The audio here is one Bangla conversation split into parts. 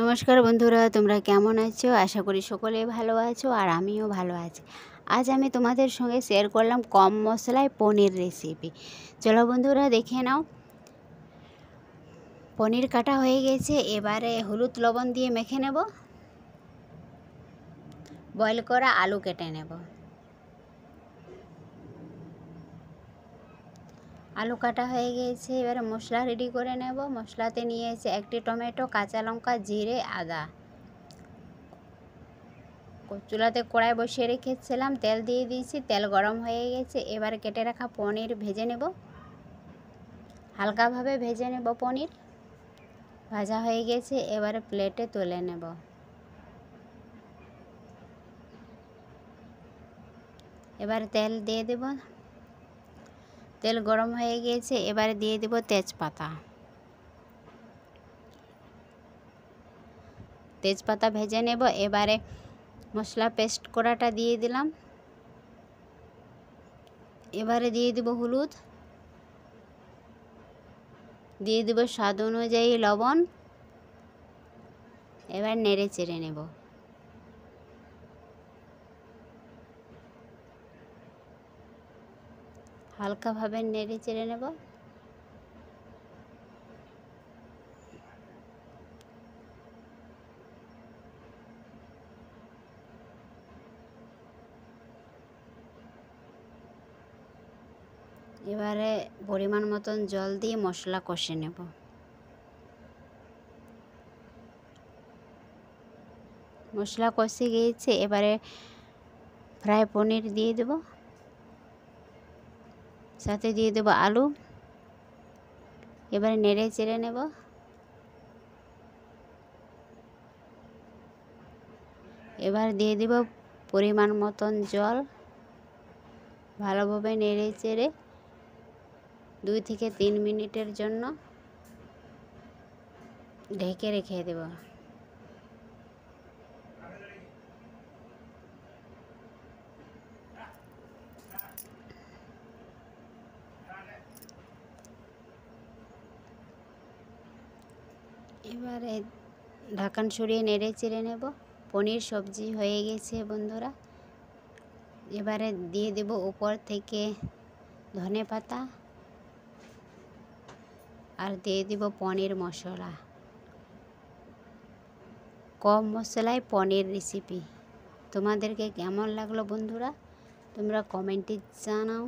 নমস্কার বন্ধুরা, তোমরা কেমন আছো? আশা করি সকলে ভালো আছো আর আমিও ভালো আছি। আজ আমি তোমাদের সঙ্গে শেয়ার করলাম কম মশলায় পনির রেসিপি। চলো বন্ধুরা দেখে নাও। পনির কাটা হয়ে গেছে, এবারে হলুদ লবণ দিয়ে মেখে নেব। বয়েল করা আলু কেটে নেব। আলু কাটা হয়ে গেছে, এবারে মশলা রেডি করে নেব। মশলাতে নিয়েছে একটি টমেটো, কাঁচা লঙ্কা, জিরে, আদা। চুলাতে কড়াই বসিয়ে রেখেছিলাম, তেল দিয়ে দিয়েছি, তেল গরম হয়ে গেছে। এবার কেটে রাখা পনির ভেজে নেব। হালকাভাবে ভেজে নেব। পনির ভাজা হয়ে গেছে, এবারে প্লেটে তুলে নেব। এবারে তেল দিয়ে দেব। তেল গরম হয়ে গেছে, এবারে দিয়ে দেব তেজপাতা। তেজপাতা ভেজে নেব। এবারে মশলা পেস্ট করাটা দিয়ে দিলাম। এবারে দিয়ে দেব হলুদ, দিয়ে দেব স্বাদ অনুযায়ী লবণ। এবার নেড়ে চেড়ে নেব। হালকাভাবে নেড়ে চেড়ে নেব। এবারে পরিমাণ মতন জল দিয়ে মশলা কষে নেব। মশলা কষে গিয়েছে, এবারে ফ্রাই পনির দিয়ে দেব। সাথে দিয়ে দেব আলু। এবারে নেড়ে চেড়ে নেব। এবার দিয়ে দেব পরিমাণ মতন জল। ভালোভাবে নেড়ে চেড়ে 2 থেকে 3 মিনিটের জন্য ঢেকে রেখে দেব। এবারে ঢাকন সরিয়ে নেড়ে চেড়ে নেব। পনির সবজি হয়ে গেছে বন্ধুরা। এবারে দিয়ে দেব উপর থেকে ধনেপাতা আর দিয়ে দেব পনির মশলা। কম মশলায় পনির রেসিপি তোমাদেরকে কেমন লাগলো বন্ধুরা, তোমরা কমেন্টে জানাও।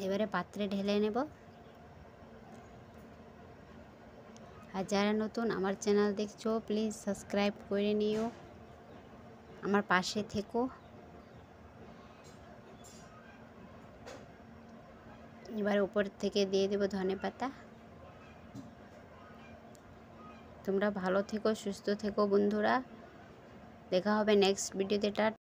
এবারে পাত্রে ঢেলে নেব। আর যারা নতুন আমার চ্যানেল দেখছো, প্লিজ সাবস্ক্রাইব করে নিও, আমার পাশে থেকো। এবার উপর থেকে দিয়ে দেব ধনেপাতা। তোমরা ভালো থেকো, সুস্থ থেকো বন্ধুরা। দেখা হবে নেক্সট ভিডিওতে।